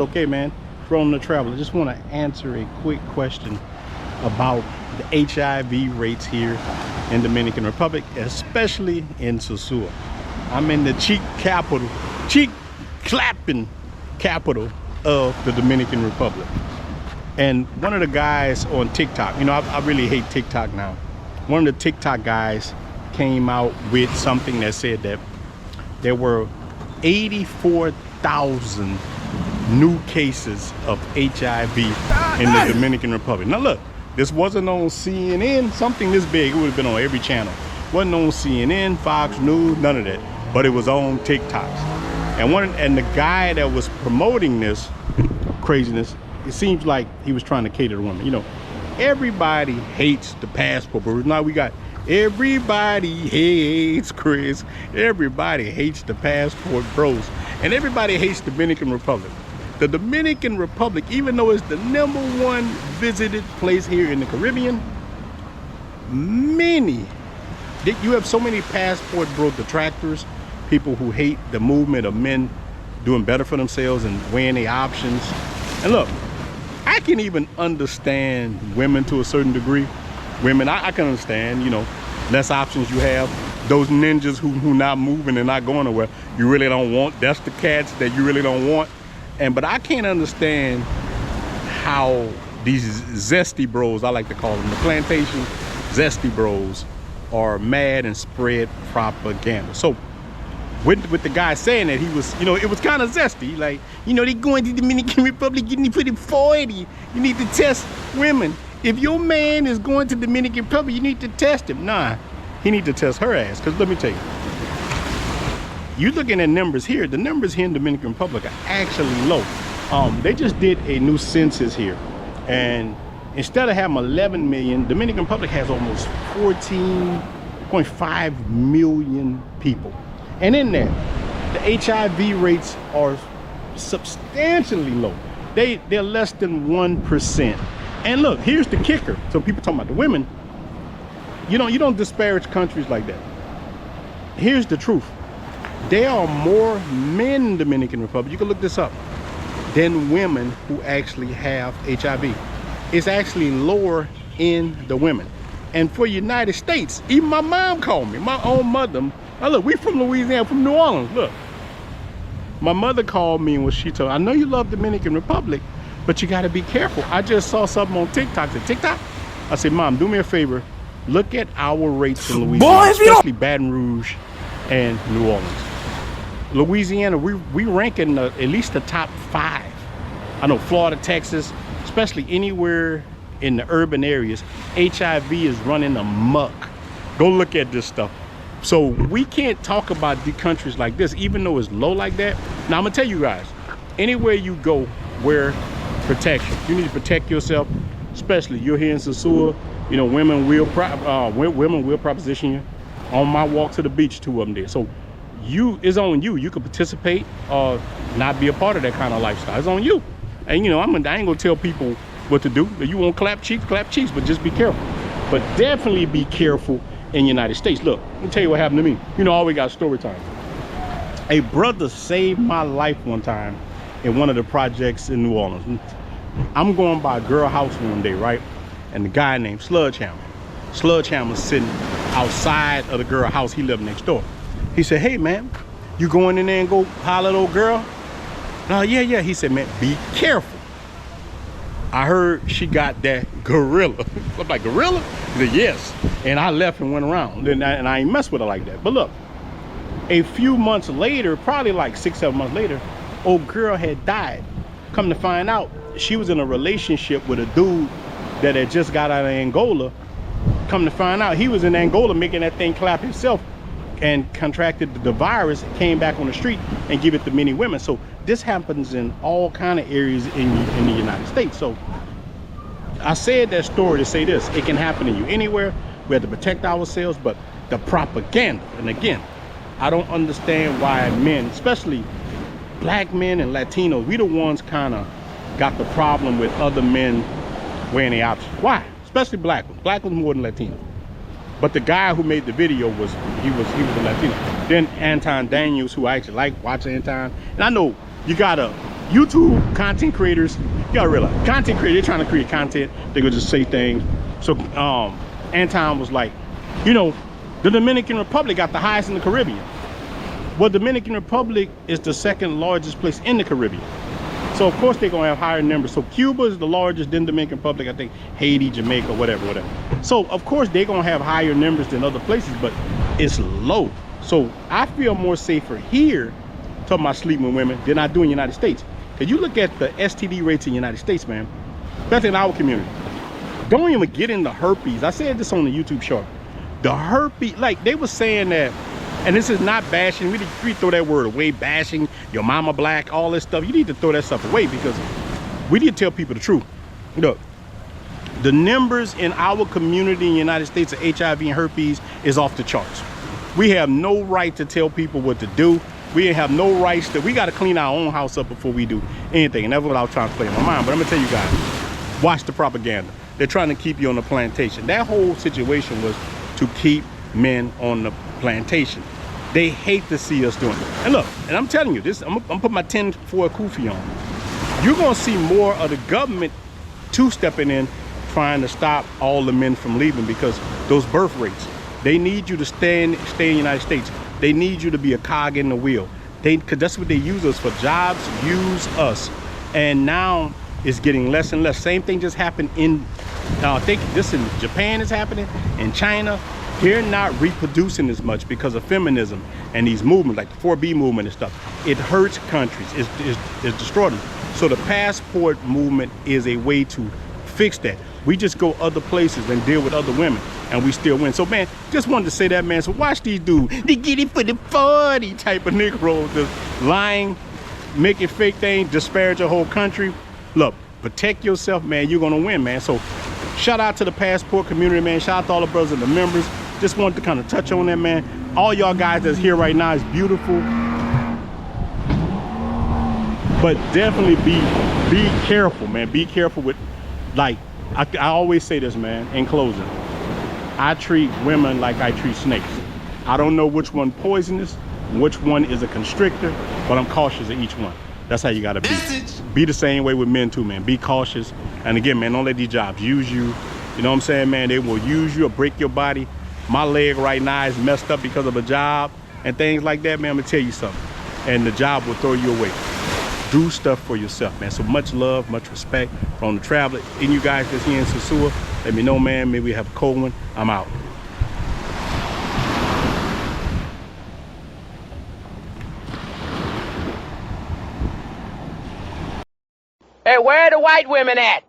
okay, man. RonintheTraveler. Just want to answer a quick question about the HIV rates here in Dominican Republic, especially in Sosua. I'm in the cheek clapping capital of the Dominican Republic. And one of the guys on TikTok, you know, I really hate TikTok now. One of the TikTok guys came out with something that said that there were 84,000 new cases of HIV in the Dominican Republic. Now look, this wasn't on CNN, something this big, it would have been on every channel. Wasn't on CNN, Fox News, none of that, but it was on TikToks. And the guy that was promoting this craziness, it seems like he was trying to cater to women. You know, everybody hates the passport bros. Now we got everybody hates Chris. Everybody hates the passport bros. And everybody hates the Dominican Republic. The Dominican Republic, even though it's the #1 visited place here in the Caribbean, you have so many passport bro detractors, people who hate the movement of men doing better for themselves and weighing their options. And look, I can even understand women to a certain degree. Women, I can understand, you know, less options you have. Those ninjas who not moving and not going nowhere, you really don't want. That's the cats that you really don't want. But I can't understand how these zesty bros, I like to call them, the plantation zesty bros, are mad and spread propaganda. So with the guy saying that, he was, you know, it was kind of zesty. Like, you know, they going to the Dominican Republic, you need to put it 40. You need to test women. If your man is going to the Dominican Republic, you need to test him. Nah, he need to test her ass. Because let me tell you, you're looking at numbers here. The numbers here in the Dominican Republic are actually low. They just did a new census here. And instead of having 11 million, Dominican Republic has almost 14.5 million people. And in there, the HIV rates are substantially low. They're less than 1%. And look, here's the kicker. So people talking about the women, you don't disparage countries like that. Here's the truth. There are more men in the Dominican Republic, you can look this up, than women who actually have HIV. It's actually lower in the women. And for United States, even my mom called me, my own mother. Now look, we from Louisiana, from New Orleans, look. My mother called me and she told me, I know you love Dominican Republic, but you gotta be careful. I just saw something on TikTok. I said, TikTok? I said, Mom, do me a favor. Look at our rates in Louisiana, especially Baton Rouge and New Orleans. Louisiana, we rank in at least the top 5. I know Florida, Texas, especially anywhere in the urban areas, HIV is running amok. Go look at this stuff. So we can't talk about the countries like this, even though it's low like that. Now I'm gonna tell you guys, anywhere you go, wear protection. You need to protect yourself, especially you're here in Sosua. You know, women will proposition you. On my walk to the beach, 2 of them there. So it's on you. You can participate or not be a part of that kind of lifestyle. It's on you. And you know, I ain't gonna tell people what to do. If you want clap cheeks, but just be careful. But definitely be careful in the United States. Look, let me tell you what happened to me. You know, I always got story time. A brother saved my life one time in one of the projects in New Orleans. I'm going by a girl house one day, right? And the guy named Sludgehammer sitting outside of the girl house. He lived next door. He said, hey man, you going in there and go holler at old girl? Yeah. He said, man, be careful. I heard she got that gorilla. I'm like, gorilla? He said, yes. And I left and went around. And I ain't mess with her like that. But look, a few months later, probably like 6-7 months later, old girl had died. Come to find out, she was in a relationship with a dude that had just got out of Angola. Come to find out, he was in Angola making that thing clap himself and contracted the virus, came back on the street and give it to many women. So this happens in all kind of areas in the United States. So I said that story to say this, it can happen to you anywhere. We have to protect ourselves, but the propaganda, and again, I don't understand why men, especially black men and Latinos, we the ones kind of got the problem with other men wearing the options. Why? Especially black ones. Black ones more than Latino. But the guy who made the video was a Latino. Then Anton Daniels, who I actually like, watch Anton. And I know you gotta YouTube content creators, you gotta realize, content creators, they're trying to create content. They're gonna just say things. So Anton was like, you know, the Dominican Republic got the highest in the Caribbean. Well, Dominican Republic is the second largest place in the Caribbean. So of course they're gonna have higher numbers. So Cuba is the largest, then Dominican Republic, I think Haiti, Jamaica, whatever. So of course they're gonna have higher numbers than other places, but it's low. So I feel more safer here, talking about sleeping with women, than I do in the United States. Cause you look at the STD rates in the United States, man, especially in our community. Don't even get into herpes. I said this on the YouTube show. The herpes, like they were saying that, and this is not bashing, we throw that word away, bashing, your mama black, all this stuff. You need to throw that stuff away because we need to tell people the truth. Look, the numbers in our community in the United States of HIV and herpes is off the charts. We have no right to tell people what to do. We have no rights to, we got to clean our own house up before we do anything. And that's what I was trying to play in my mind. But I'm gonna tell you guys, watch the propaganda. They're trying to keep you on the plantation. That whole situation was to keep men on the plantation. They hate to see us doing it. And look, and I'm telling you this, I'm put my 10 for a kufi on. You're gonna see more of the government two-stepping in, trying to stop all the men from leaving because those birth rates, they need you to stay in the United States. They need you to be a cog in the wheel. Because that's what they use us for, jobs, use us. And now it's getting less and less. Same thing just happened in, I think this in Japan is happening, in China. They're not reproducing as much because of feminism and these movements like the 4B movement and stuff. It hurts countries, it's destroyed them. So the passport movement is a way to fix that. We just go other places and deal with other women and we still win. So man, just wanted to say that, man. So watch these dudes, they get it for the 40 type of Negroes, just lying, making fake things, disparage a whole country. Look, protect yourself, man, you're gonna win, man. So shout out to the passport community, man. Shout out to all the brothers and the members. Just wanted to kind of touch on that, man. All y'all guys that's here right now is beautiful. But definitely be careful, man. Be careful with, like, I always say this, man, in closing. I treat women like I treat snakes. I don't know which one poisonous, which one is a constrictor, but I'm cautious of each one. That's how you gotta be. Be the same way with men too, man. Be cautious. And again, man, don't let these jobs use you. You know what I'm saying, man? They will use you or break your body. My leg right now is messed up because of a job and things like that, man. I'm gonna tell you something. And the job will throw you away. Do stuff for yourself, man. So much love, much respect from the traveler. And you guys that's here in Sosua, let me know, man. Maybe we have a cold one. I'm out. Hey, where are the white women at?